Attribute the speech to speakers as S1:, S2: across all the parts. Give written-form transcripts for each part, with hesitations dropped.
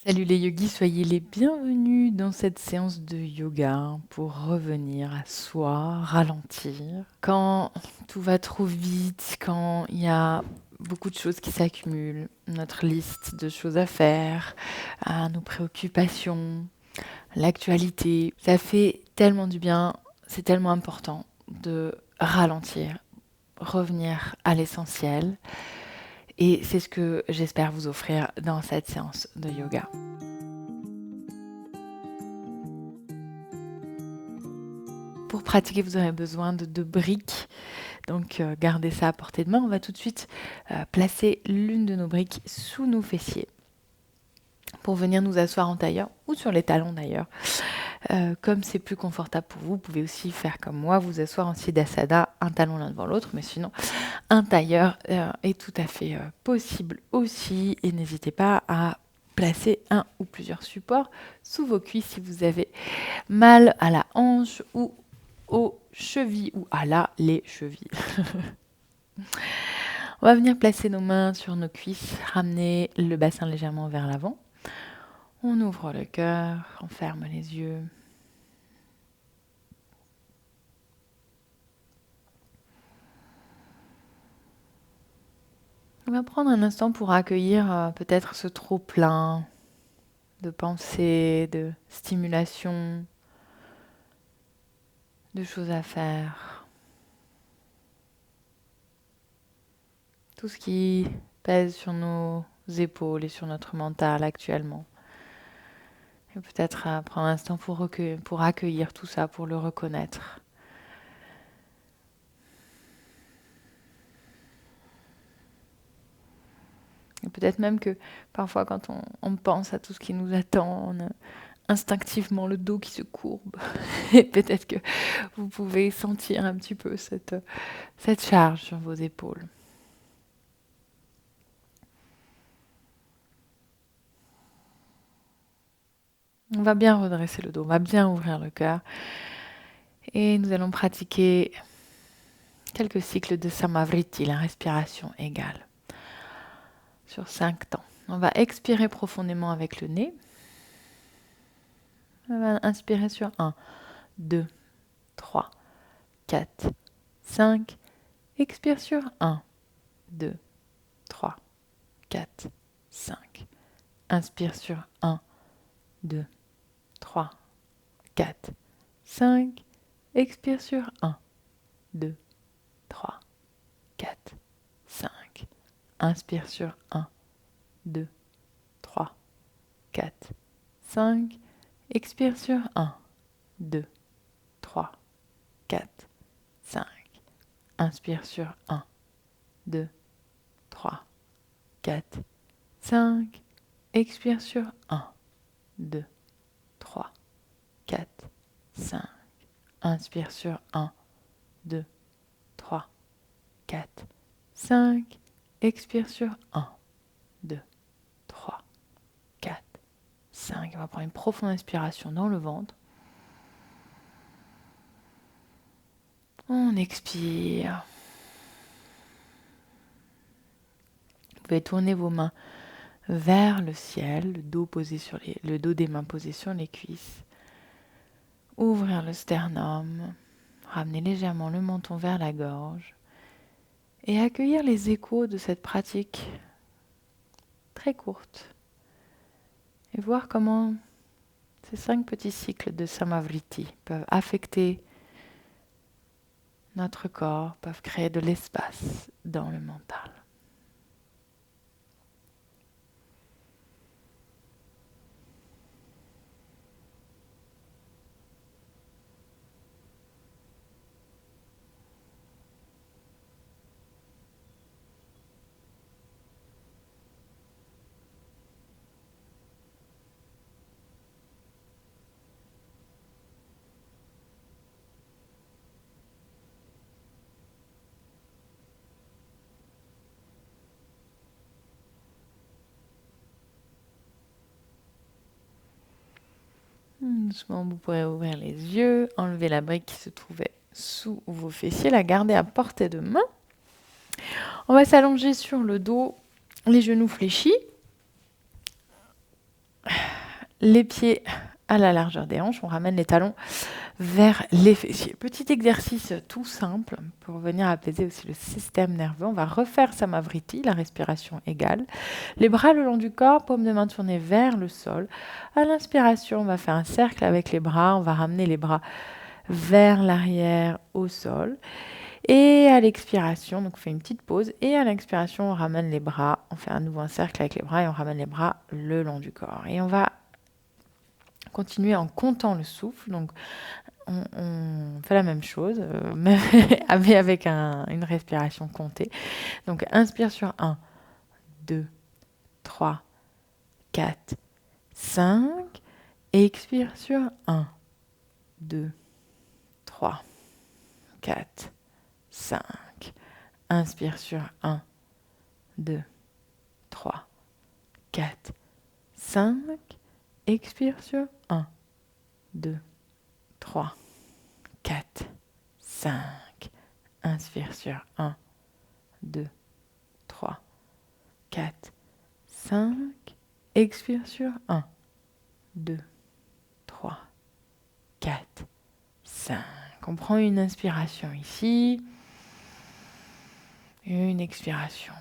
S1: Salut les yogis, soyez les bienvenus dans cette séance de yoga pour revenir à soi, ralentir. Quand tout va trop vite, quand il y a beaucoup de choses qui s'accumulent, notre liste de choses à faire, nos préoccupations, l'actualité, ça fait tellement du bien, c'est tellement important de ralentir, revenir à l'essentiel. Et c'est ce que j'espère vous offrir dans cette séance de yoga. Pour pratiquer, vous aurez besoin de 2 briques, donc gardez ça à portée de main. On va tout de suite placer l'une de nos briques sous nos fessiers pour venir nous asseoir en tailleur ou sur les talons d'ailleurs. Comme c'est plus confortable pour vous, vous pouvez aussi faire comme moi, vous asseoir en siddhasana, un talon l'un devant l'autre, mais sinon un tailleur est tout à fait possible aussi. Et n'hésitez pas à placer un ou plusieurs supports sous vos cuisses si vous avez mal à la hanche ou aux chevilles ou les chevilles. On va venir placer nos mains sur nos cuisses, ramener le bassin légèrement vers l'avant. On ouvre le cœur, on ferme les yeux. On va prendre un instant pour accueillir peut-être ce trop-plein de pensées, de stimulation, de choses à faire. Tout ce qui pèse sur nos épaules et sur notre mental actuellement. Et peut-être prendre un instant pour accueillir tout ça, pour le reconnaître. Et peut-être même que parfois quand on pense à tout ce qui nous attend, on a instinctivement le dos qui se courbe. Et peut-être que vous pouvez sentir un petit peu cette charge sur vos épaules. On va bien redresser le dos, on va bien ouvrir le cœur. Et nous allons pratiquer quelques cycles de Samavriti, la respiration égale, sur 5 temps. On va expirer profondément avec le nez. On va inspirer sur 1, 2, 3, 4, 5. Expire sur 1, 2, 3, 4, 5. Inspire sur 1, 2, 3, 4, 5. Expire sur 1, 2, 3, 4, 5. Inspire sur 1, 2, 3, 4, 5. Expire sur 1, 2, 3, 4, 5. Inspire sur 1, 2, 3, 4, 5. Expire sur 1, 2, 3, 4, 5. Inspire sur 1, 2, 3, 4, 5. Expire sur 1, 2, 3, 4, 5. On va prendre une profonde inspiration dans le ventre. On expire. Vous pouvez tourner vos mains vers le ciel, le dos des mains posé sur les cuisses. Ouvrir le sternum, ramener légèrement le menton vers la gorge et accueillir les échos de cette pratique très courte. Et voir comment ces 5 petits cycles de Samavriti peuvent affecter notre corps, peuvent créer de l'espace dans le mental. Doucement, vous pourrez ouvrir les yeux, enlever la brique qui se trouvait sous vos fessiers, la garder à portée de main. On va s'allonger sur le dos, les genoux fléchis. les pieds à la largeur des hanches, on ramène les talons vers les fessiers. Petit exercice tout simple pour venir apaiser aussi le système nerveux. On va refaire Samavriti, la respiration égale. Les bras le long du corps, paume de main tournée vers le sol. À l'inspiration, on va faire un cercle avec les bras. On va ramener les bras vers l'arrière au sol. Et à l'expiration, donc on fait une petite pause. Et à l'expiration, on ramène les bras. On fait à nouveau un cercle avec les bras et on ramène les bras le long du corps. Et on va continuer en comptant le souffle. Donc, on fait la même chose, mais avec une respiration comptée. Donc, inspire sur 1, 2, 3, 4, 5. Expire sur 1, 2, 3, 4, 5. Inspire sur 1, 2, 3, 4, 5. Expire sur 1, 2, 3, 4, 5. Inspire sur 1, 2, 3, 4, 5. Expire sur 1, 2, 3, 4, 5. On prend une inspiration ici. Une expiration.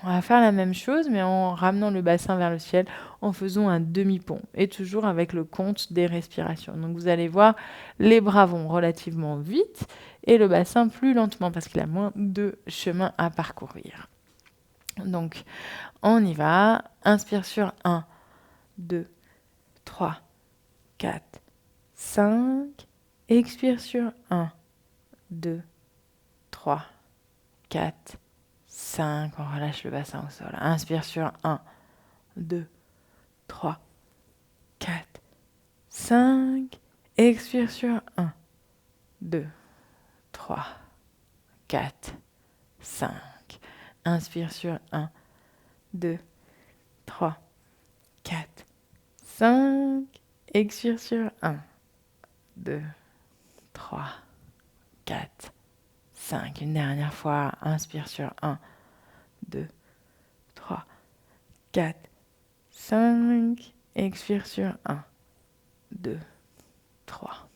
S1: On va faire la même chose, mais en ramenant le bassin vers le ciel, en faisant un demi-pont. Et toujours avec le compte des respirations. Donc vous allez voir, les bras vont relativement vite et le bassin plus lentement parce qu'il a moins de chemin à parcourir. Donc, on y va. Inspire sur 1, 2, 3, 4, 5. Expire sur 1, 2, 3, 4, 5. On relâche le bassin au sol. Inspire sur 1, 2, 3, 4, 5. Expire sur 1, 2, 3, 4, 5. Inspire sur 1, 2, 3, 4, 5. Expire sur 1, 2, 3, 4, 5. Une dernière fois. Inspire sur 1, 2, 3, 4, 5. Expire sur 1, 2, 3,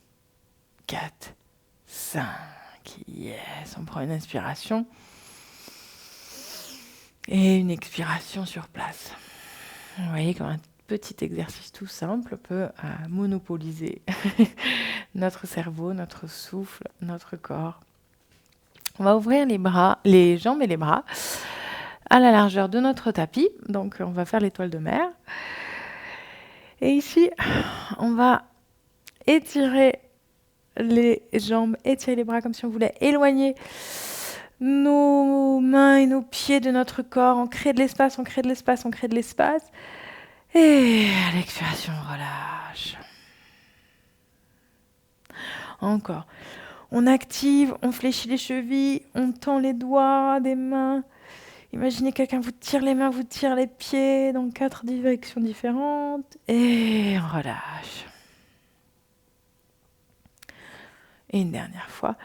S1: 4, 5. Yes, on prend une inspiration et une expiration sur place. Vous voyez comme un petit exercice tout simple peut monopoliser notre cerveau, notre souffle, notre corps. On va ouvrir les bras, les jambes et les bras à la largeur de notre tapis. Donc, on va faire l'étoile de mer. Et ici, on va étirer les jambes, étirer les bras comme si on voulait éloigner nos mains et nos pieds de notre corps. On crée de l'espace, on crée de l'espace, on crée de l'espace. Et à l'expiration, on relâche. Encore. On active, on fléchit les chevilles, on tend les doigts des mains. Imaginez quelqu'un vous tire les mains, vous tire les pieds dans 4 directions différentes. Et on relâche. Et une dernière fois.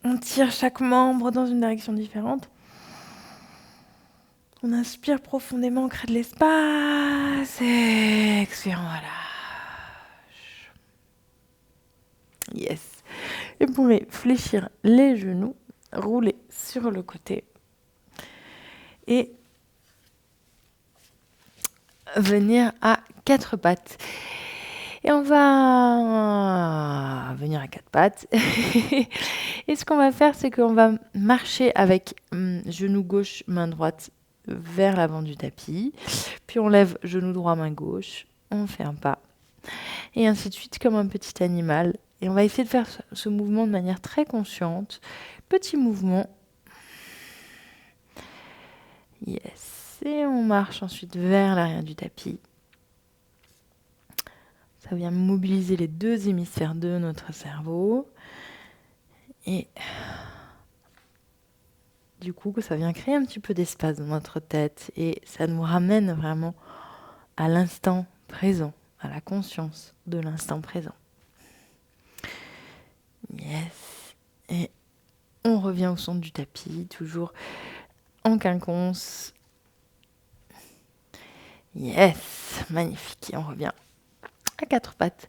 S1: On tire chaque membre dans une direction différente. On inspire profondément, on crée de l'espace. Et expire, on relâche. Yes. Et vous pouvez fléchir les genoux, rouler sur le côté. Et venir à 4 pattes. Et on va venir à 4 pattes. Et ce qu'on va faire, c'est qu'on va marcher avec genou gauche, main droite vers l'avant du tapis. Puis on lève genou droit, main gauche. On fait un pas. Et ainsi de suite, comme un petit animal. Et on va essayer de faire ce mouvement de manière très consciente. Petit mouvement. Yes. Et on marche ensuite vers l'arrière du tapis. Ça vient mobiliser les 2 hémisphères de notre cerveau. Et du coup, ça vient créer un petit peu d'espace dans notre tête. Et ça nous ramène vraiment à l'instant présent, à la conscience de l'instant présent. Yes. Et on revient au centre du tapis, toujours en quinconce. Yes, magnifique. Et on revient à quatre pattes.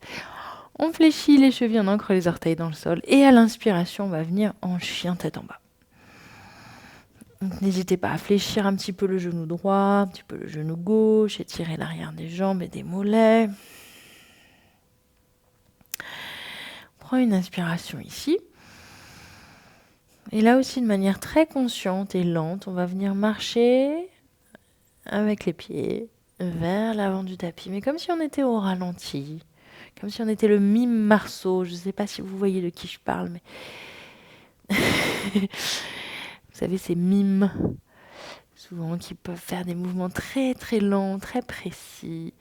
S1: On fléchit les chevilles, on ancre les orteils dans le sol. Et à l'inspiration, on va venir en chien tête en bas. Donc, n'hésitez pas à fléchir un petit peu le genou droit, un petit peu le genou gauche, étirer l'arrière des jambes et des mollets. On prend une inspiration ici. Et là aussi, de manière très consciente et lente, on va venir marcher avec les pieds vers l'avant du tapis. Mais comme si on était au ralenti, comme si on était le mime Marceau. Je ne sais pas si vous voyez de qui je parle, mais... Vous savez, ces mimes, souvent, qui peuvent faire des mouvements très très lents, très précis.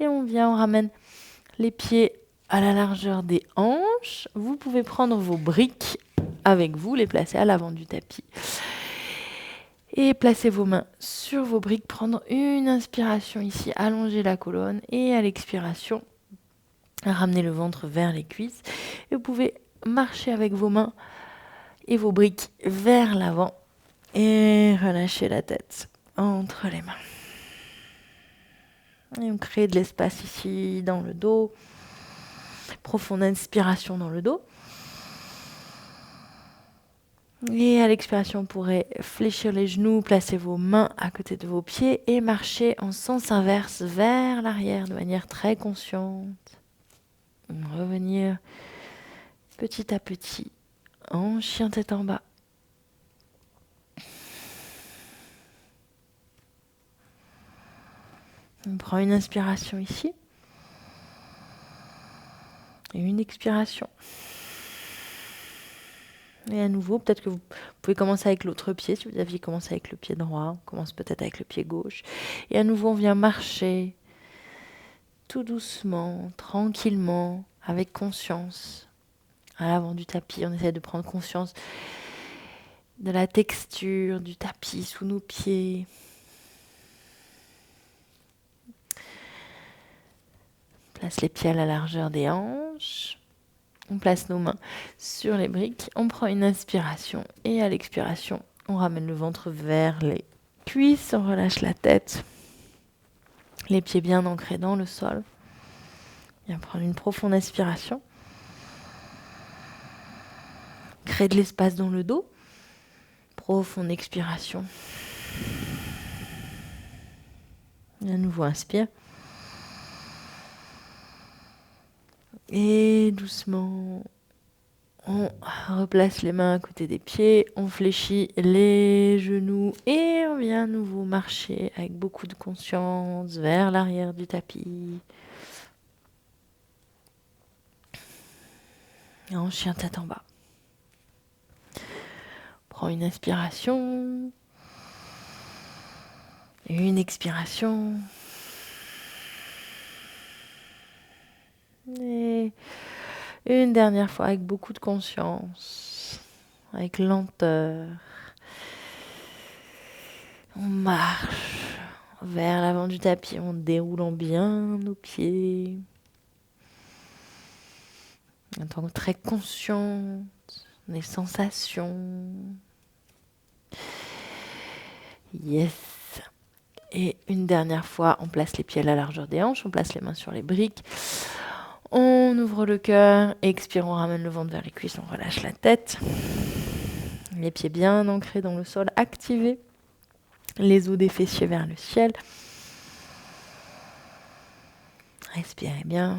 S1: Et on ramène les pieds à la largeur des hanches. Vous pouvez prendre vos briques avec vous, les placer à l'avant du tapis. Et placez vos mains sur vos briques, prendre une inspiration ici, allonger la colonne. Et à l'expiration, ramener le ventre vers les cuisses. Et vous pouvez marcher avec vos mains et vos briques vers l'avant. Et relâchez la tête entre les mains. Et on crée de l'espace ici dans le dos. Profonde inspiration dans le dos. Et à l'expiration, vous pourrez fléchir les genoux, placer vos mains à côté de vos pieds et marcher en sens inverse vers l'arrière de manière très consciente. Revenir petit à petit en chien tête en bas. On prend une inspiration ici et une expiration. Et à nouveau, peut-être que vous pouvez commencer avec l'autre pied. Si vous aviez commencé avec le pied droit, on commence peut-être avec le pied gauche. Et à nouveau, on vient marcher tout doucement, tranquillement, avec conscience. À l'avant du tapis, on essaie de prendre conscience de la texture du tapis sous nos pieds. On place les pieds à la largeur des hanches. On place nos mains sur les briques, on prend une inspiration et à l'expiration, on ramène le ventre vers les cuisses, on relâche la tête, les pieds bien ancrés dans le sol. Et on prend une profonde inspiration. Crée de l'espace dans le dos. Profonde expiration. Et à nouveau, inspire. Et doucement, on replace les mains à côté des pieds, on fléchit les genoux et on vient à nouveau marcher avec beaucoup de conscience vers l'arrière du tapis. En chien tête en bas. Prends une inspiration. Une expiration. Et une dernière fois avec beaucoup de conscience, avec lenteur. On marche vers l'avant du tapis en déroulant bien nos pieds. En tant que très consciente des sensations. Yes. Et une dernière fois, on place les pieds à la largeur des hanches, on place les mains sur les briques. On ouvre le cœur, expire, on ramène le ventre vers les cuisses, on relâche la tête. Les pieds bien ancrés dans le sol, activés. Les os des fessiers vers le ciel. Respirez bien.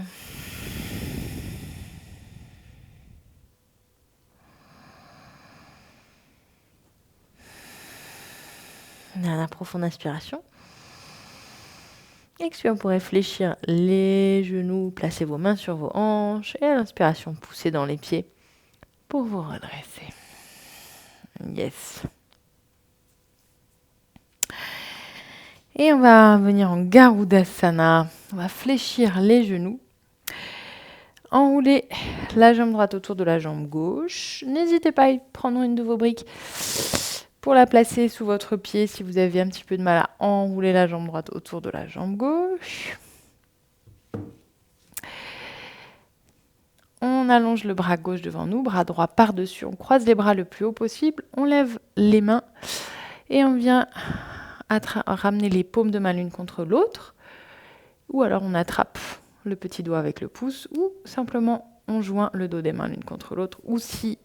S1: Dernière profonde inspiration. Expire, on pourrait fléchir les genoux, placer vos mains sur vos hanches. Et à l'inspiration, poussez dans les pieds pour vous redresser. Yes. Et on va venir en Garudasana. On va fléchir les genoux. Enrouler la jambe droite autour de la jambe gauche. N'hésitez pas à prendre une de vos briques pour la placer sous votre pied si vous avez un petit peu de mal à enrouler la jambe droite autour de la jambe gauche. On allonge le bras gauche devant nous, bras droit par-dessus. On croise les bras le plus haut possible. On lève les mains et on vient ramener les paumes de main l'une contre l'autre, ou alors on attrape le petit doigt avec le pouce, ou simplement on joint le dos des mains l'une contre l'autre, ou si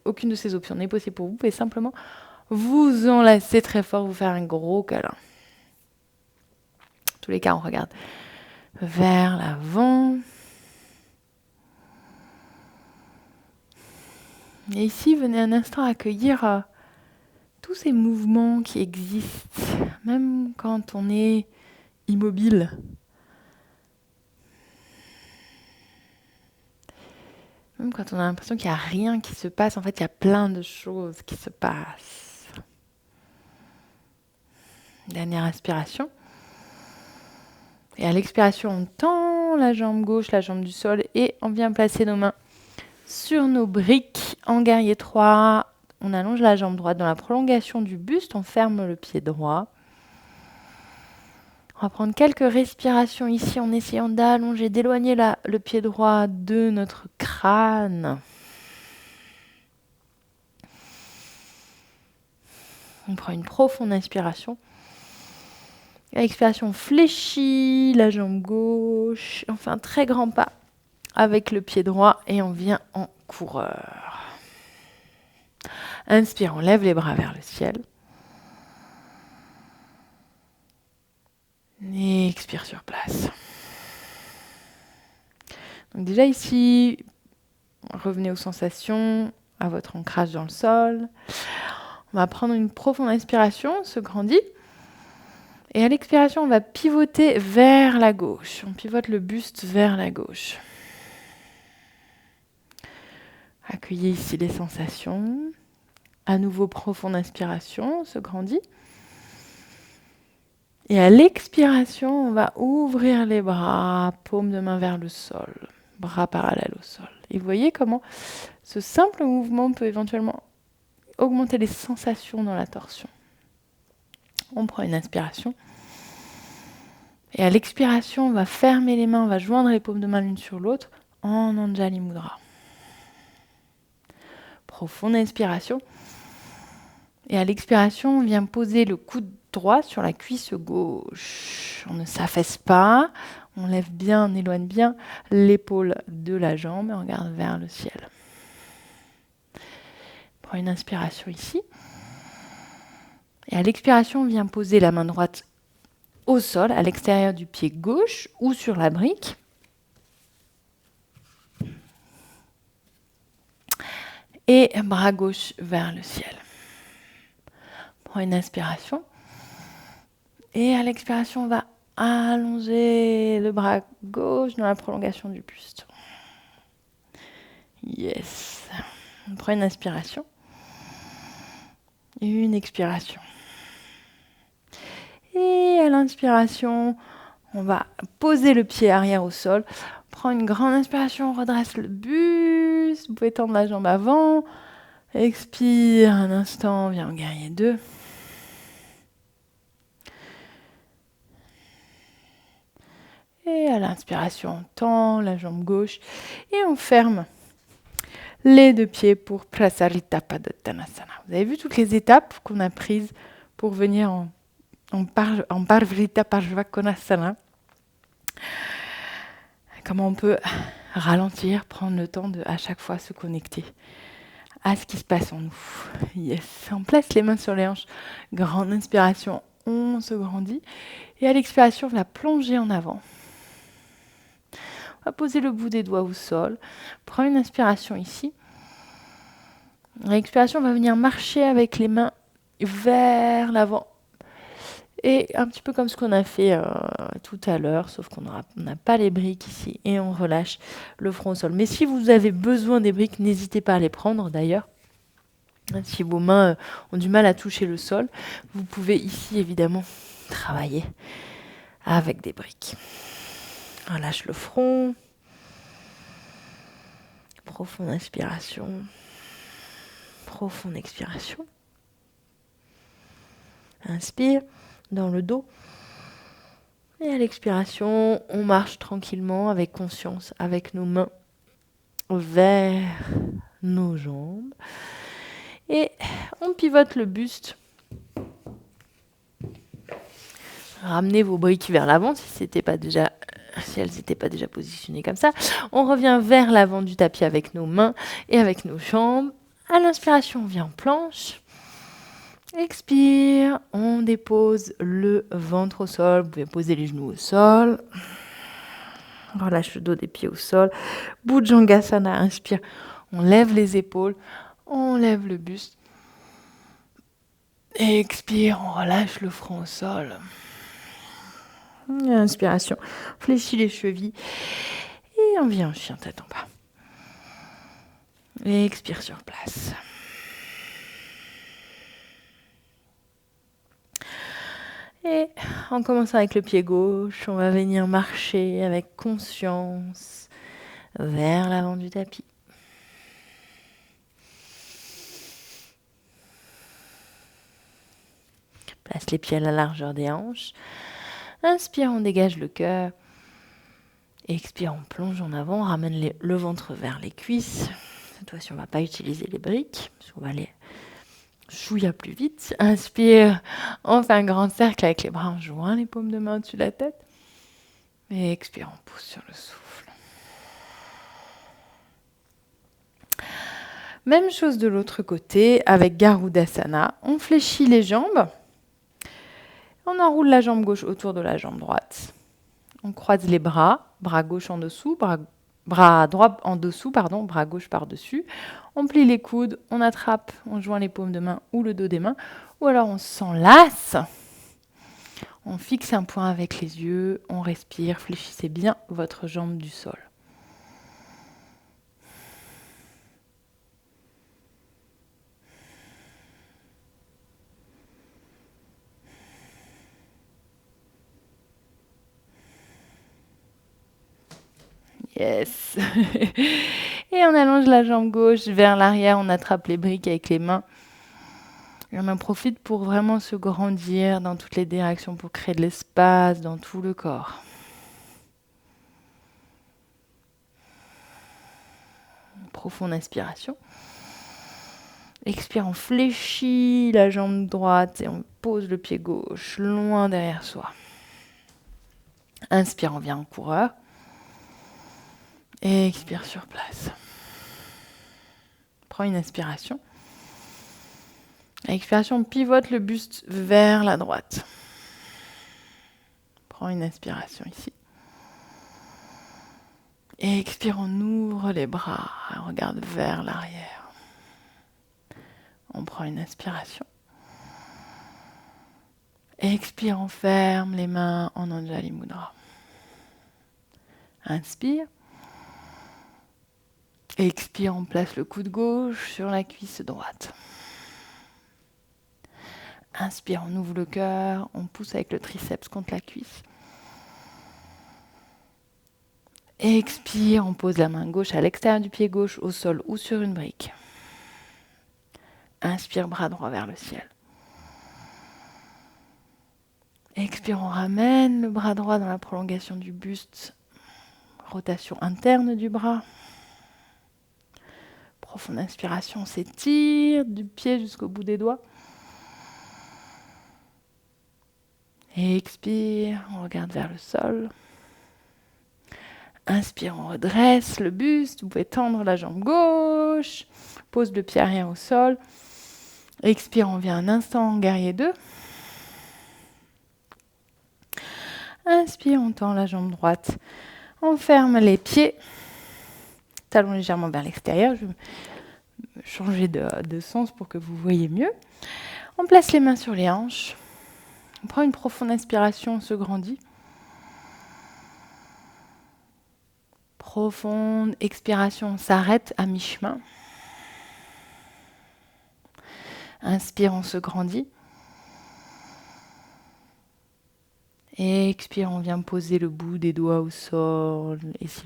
S1: aucune de ces options n'est possible pour vous, vous pouvez simplement vous enlacer très fort, vous faire un gros câlin. En tous les cas, on regarde vers l'avant. Et ici, venez un instant accueillir tous ces mouvements qui existent, même quand on est immobile. Même quand on a l'impression qu'il n'y a rien qui se passe, en fait, il y a plein de choses qui se passent. Dernière inspiration. Et à l'expiration, on tend la jambe gauche, la jambe du sol, et on vient placer nos mains sur nos briques en guerrier 3. On allonge la jambe droite dans la prolongation du buste, on ferme le pied droit. On va prendre quelques respirations ici en essayant d'allonger, d'éloigner le pied droit de notre crâne. On prend une profonde inspiration. Expiration, fléchit la jambe gauche. On fait un très grand pas avec le pied droit et on vient en coureur. Inspire, on lève les bras vers le ciel. Et expire sur place. Donc déjà ici, revenez aux sensations, à votre ancrage dans le sol. On va prendre une profonde inspiration, on se grandit. Et à l'expiration, on va pivoter vers la gauche. On pivote le buste vers la gauche. Accueillez ici les sensations. À nouveau, profonde inspiration, on se grandit. Et à l'expiration, on va ouvrir les bras, paume de main vers le sol, bras parallèles au sol. Et vous voyez comment ce simple mouvement peut éventuellement augmenter les sensations dans la torsion. On prend une inspiration. Et à l'expiration, on va fermer les mains, on va joindre les paumes de main l'une sur l'autre en Anjali Mudra. Profonde inspiration. Et à l'expiration, on vient poser le coude droit sur la cuisse gauche. On ne s'affaisse pas, on lève bien, on éloigne bien l'épaule de la jambe et on regarde vers le ciel. On prend une inspiration ici. Et à l'expiration, on vient poser la main droite au sol, à l'extérieur du pied gauche ou sur la brique. Et bras gauche vers le ciel. On prend une inspiration. Et à l'expiration, on va allonger le bras gauche dans la prolongation du buste. Yes. On prend une inspiration. Et une expiration. Et à l'inspiration, on va poser le pied arrière au sol. Prends une grande inspiration, on redresse le buste. Vous pouvez tendre la jambe avant. Expire un instant, viens en guerrier 2. Et à l'inspiration, on tend la jambe gauche et on ferme les deux pieds pour Prasarita Padottanasana. Vous avez vu toutes les étapes qu'on a prises pour venir en Parvrita Parvakonasana. Comment on peut ralentir, prendre le temps de à chaque fois se connecter à ce qui se passe en nous. Yes. On place les mains sur les hanches. Grande inspiration, on se grandit. Et à l'expiration, on va plonger en avant. On va poser le bout des doigts au sol. Prends une inspiration ici. À l'expiration, on va venir marcher avec les mains vers l'avant. Et un petit peu comme ce qu'on a fait tout à l'heure, sauf qu'on n'a pas les briques ici. Et on relâche le front au sol. Mais si vous avez besoin des briques, n'hésitez pas à les prendre d'ailleurs. Si vos mains ont du mal à toucher le sol, vous pouvez ici évidemment travailler avec des briques. Relâche le front. Profonde inspiration. Profonde expiration. Inspire dans le dos. Et à l'expiration, on marche tranquillement avec conscience, avec nos mains vers nos jambes. Et on pivote le buste Ramenez vos briques vers l'avant si elles n'étaient pas déjà positionnées comme ça. On revient vers l'avant du tapis avec nos mains et avec nos jambes. À l'inspiration, on vient en planche. Expire, on dépose le ventre au sol. Vous pouvez poser les genoux au sol. Relâche le dos des pieds au sol. Bhujangasana, inspire. On lève les épaules, on lève le buste. Et expire, on relâche le front au sol. Inspiration, fléchis les chevilles. Et on vient en chien tête en bas. Et expire sur place. Et en commençant avec le pied gauche, on va venir marcher avec conscience vers l'avant du tapis. Place les pieds à la largeur des hanches. Inspire, on dégage le cœur. Expire, on plonge en avant, on ramène le ventre vers les cuisses. Cette fois-ci, on ne va pas utiliser les briques, parce qu'on va aller chouïa plus vite. Inspire, on fait un grand cercle avec les bras en joint, les paumes de main au-dessus de la tête. Et expire, on pousse sur le souffle. Même chose de l'autre côté, avec Garudasana. On fléchit les jambes. On enroule la jambe gauche autour de la jambe droite. On croise les bras gauche en dessous, bras droit en dessous, bras gauche par-dessus. On plie les coudes, on attrape, on joint les paumes de main ou le dos des mains. Ou alors on s'enlace. On fixe un point avec les yeux, on respire, fléchissez bien votre jambe du sol. Yes. Et on allonge la jambe gauche vers l'arrière, on attrape les briques avec les mains. Et on en profite pour vraiment se grandir dans toutes les directions, pour créer de l'espace dans tout le corps. Profonde inspiration. Expire, on fléchit la jambe droite et on pose le pied gauche loin derrière soi. Inspire, on vient en coureur. Et expire sur place. Prends une inspiration. Expiration, on pivote le buste vers la droite. Prends une inspiration ici. Et expire, on ouvre les bras. On regarde vers l'arrière. On prend une inspiration. Et expire, on ferme les mains en Anjali Mudra. Inspire. Et expire, on place le coude gauche sur la cuisse droite. Inspire, on ouvre le cœur, on pousse avec le triceps contre la cuisse. Et expire, on pose la main gauche à l'extérieur du pied gauche, au sol ou sur une brique. Inspire, bras droit vers le ciel. Expire, on ramène le bras droit dans la prolongation du buste. Rotation interne du bras. Profonde inspiration, on s'étire du pied jusqu'au bout des doigts. Et expire, on regarde vers le sol. Inspire, on redresse le buste. Vous pouvez tendre la jambe gauche. Pose le pied arrière au sol. Expire, on vient un instant en guerrier 2. Inspire, on tend la jambe droite. On ferme les pieds. Talons légèrement vers l'extérieur. Je vais changer de sens pour que vous voyez mieux. On place les mains sur les hanches. On prend une profonde inspiration, on se grandit. Profonde expiration, on s'arrête à mi-chemin. Inspire, on se grandit. Et expire, on vient poser le bout des doigts au sol. Et si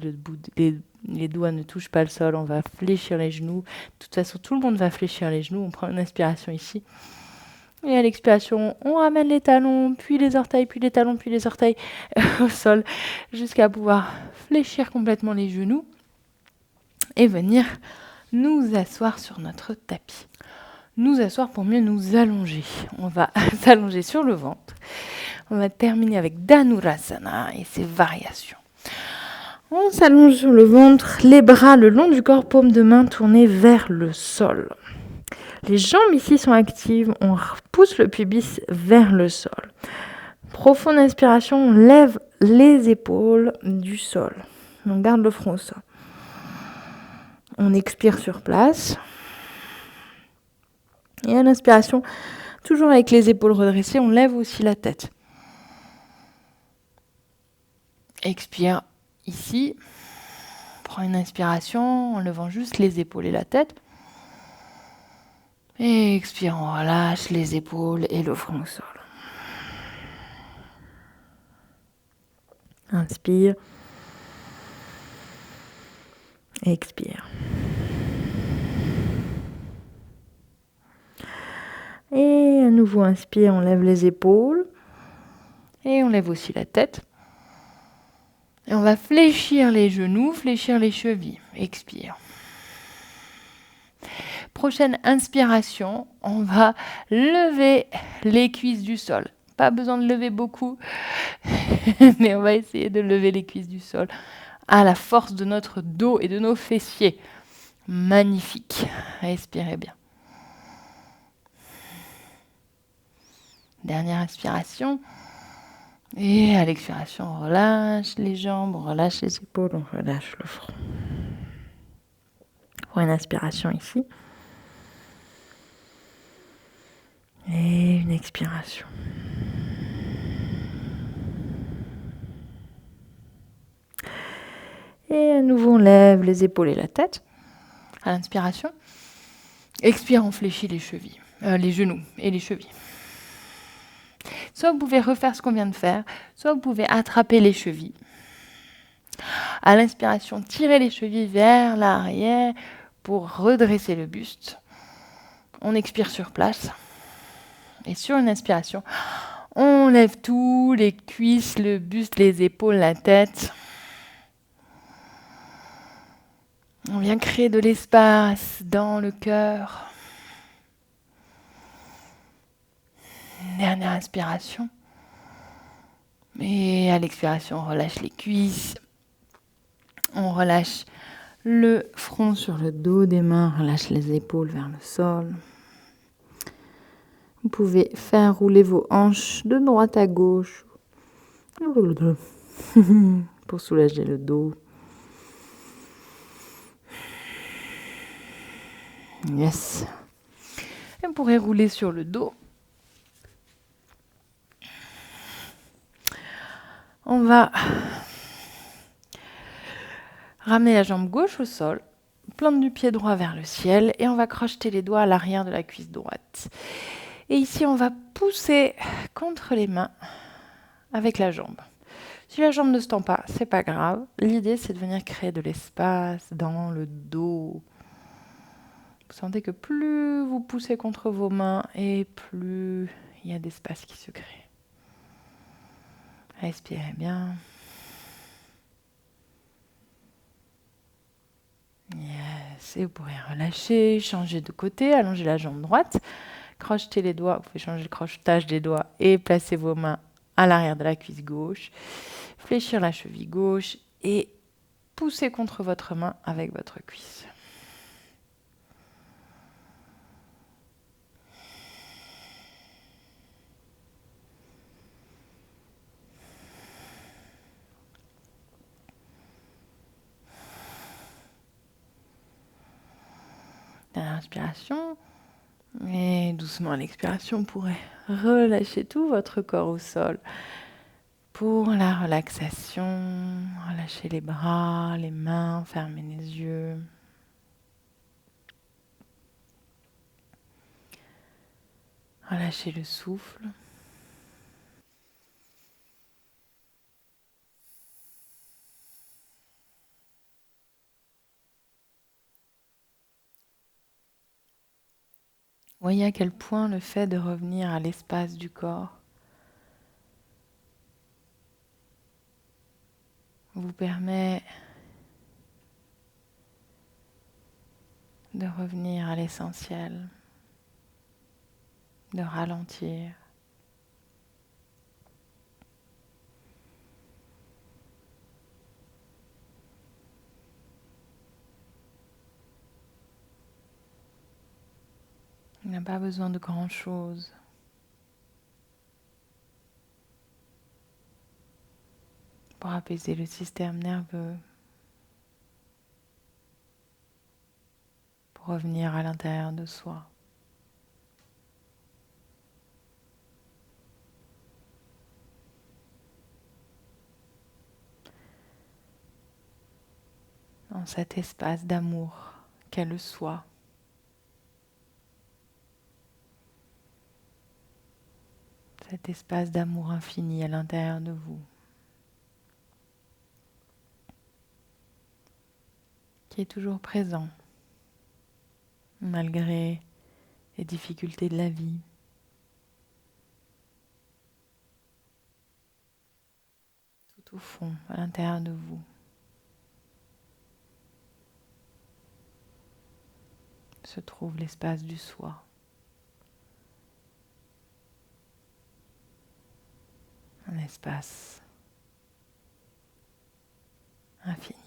S1: les doigts ne touchent pas le sol, on va fléchir les genoux. De toute façon, tout le monde va fléchir les genoux. On prend une inspiration ici. Et à l'expiration, on ramène les talons, puis les orteils, puis les talons, puis les orteils au sol, jusqu'à pouvoir fléchir complètement les genoux et venir nous asseoir sur notre tapis. Nous asseoir pour mieux nous allonger. On va s'allonger sur le ventre. On va terminer avec Dhanurasana et ses variations. On s'allonge sur le ventre, les bras le long du corps, paume de main tournée vers le sol. Les jambes ici sont actives, on pousse le pubis vers le sol. Profonde inspiration, on lève les épaules du sol. On garde le front au sol. On expire sur place. Et à l'inspiration, toujours avec les épaules redressées, on lève aussi la tête. Expire ici. Prends une inspiration en levant juste les épaules et la tête. Et expire, on relâche les épaules et le front au sol. Inspire. Expire. Et à nouveau, inspire, on lève les épaules. Et on lève aussi la tête. Et on va fléchir les genoux, fléchir les chevilles. Expire. Prochaine inspiration, on va lever les cuisses du sol. Pas besoin de lever beaucoup, mais on va essayer de lever les cuisses du sol à la force de notre dos et de nos fessiers. Magnifique. Respirez bien. Dernière inspiration. Et à l'expiration, on relâche les jambes, on relâche les épaules, on relâche le front. Pour une inspiration ici. Et une expiration. Et à nouveau, on lève les épaules et la tête. À l'inspiration. Expire, on fléchit les chevilles, les genoux et les chevilles. Soit vous pouvez refaire ce qu'on vient de faire, soit vous pouvez attraper les chevilles. À l'inspiration, tirez les chevilles vers l'arrière pour redresser le buste. On expire sur place. Et sur une inspiration, on lève tout, les cuisses, le buste, les épaules, la tête. On vient créer de l'espace dans le cœur. Dernière inspiration. Et à l'expiration, on relâche les cuisses. On relâche le front sur le dos des mains, on relâche les épaules vers le sol. Vous pouvez faire rouler vos hanches de droite à gauche pour soulager le dos. Yes. Et vous pourrez rouler sur le dos. On va ramener la jambe gauche au sol, plante du pied droit vers le ciel et on va crocheter les doigts à l'arrière de la cuisse droite. Et ici, on va pousser contre les mains avec la jambe. Si la jambe ne se tend pas, c'est pas grave. L'idée, c'est de venir créer de l'espace dans le dos. Vous sentez que plus vous poussez contre vos mains et plus il y a d'espace qui se crée. Respirez bien. Yes. Et vous pourrez relâcher, changer de côté, allonger la jambe droite, crocheter les doigts. Vous pouvez changer le crochetage des doigts et placer vos mains à l'arrière de la cuisse gauche. Fléchir la cheville gauche et pousser contre votre main avec votre cuisse. Dernière inspiration. Et doucement à l'expiration, vous pourrez relâcher tout votre corps au sol. Pour la relaxation, relâchez les bras, les mains, fermez les yeux. Relâchez le souffle. Voyez à quel point le fait de revenir à l'espace du corps vous permet de revenir à l'essentiel, de ralentir. n'a pas besoin de grand-chose pour apaiser le système nerveux, pour revenir à l'intérieur de soi. Dans cet espace d'amour qu'est le soi. Cet espace d'amour infini à l'intérieur de vous, qui est toujours présent, malgré les difficultés de la vie. Tout au fond, à l'intérieur de vous. Se trouve l'espace du soi. Un espace infini.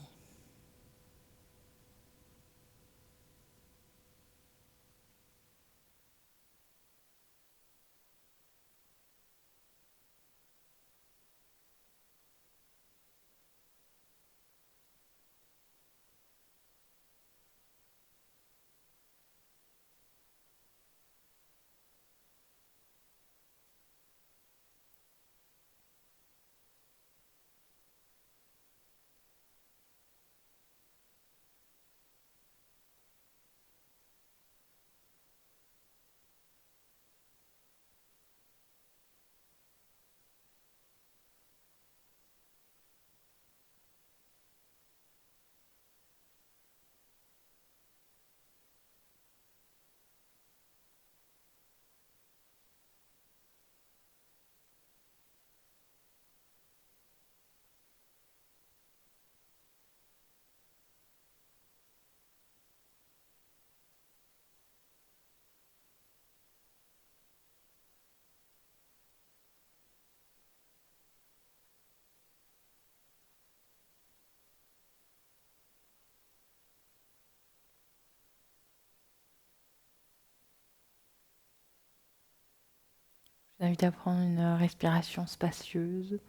S1: Je vous invite à prendre une respiration spacieuse.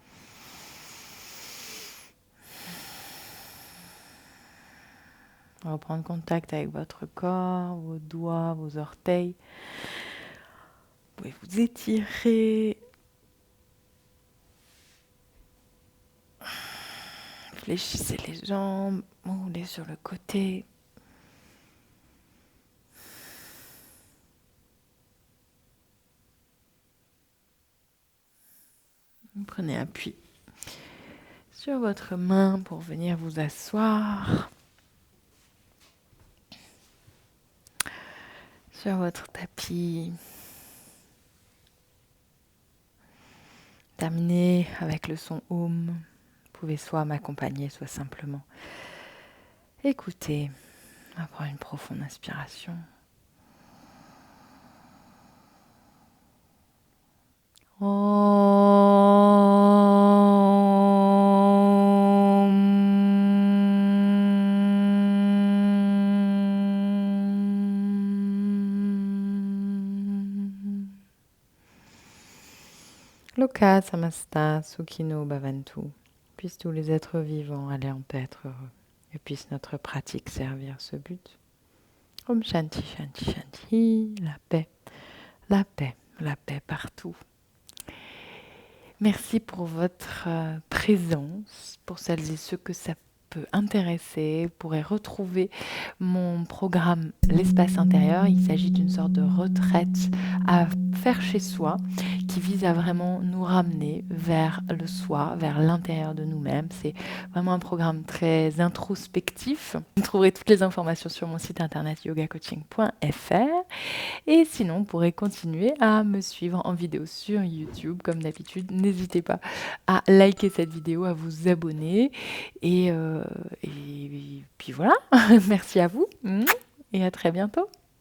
S1: Reprendre contact avec votre corps, vos doigts, vos orteils. Vous pouvez vous étirer. Fléchissez les jambes, roulez sur le côté. Prenez appui sur votre main pour venir vous asseoir sur votre tapis. Terminez avec le son Om. Vous pouvez soit m'accompagner, soit simplement écouter. On va prendre une profonde inspiration. Loka samasta sukhino bhavantu. Puissent tous les êtres vivants aller en paix, être heureux. Et puisse notre pratique servir ce but. Om Shanti Shanti Shanti. La paix, la paix, la paix partout. Merci pour votre présence, pour celles et ceux que ça peut intéresser. Vous pourrez retrouver mon programme L'espace intérieur. Il s'agit d'une sorte de retraite à faire chez soi qui vise à vraiment nous ramener vers le soi, vers l'intérieur de nous-mêmes. C'est vraiment un programme très introspectif. Vous trouverez toutes les informations sur mon site internet yogacoaching.fr. Et sinon, vous pourrez continuer à me suivre en vidéo sur YouTube. Comme d'habitude, n'hésitez pas à liker cette vidéo, à vous abonner. Et puis voilà, merci à vous et à très bientôt.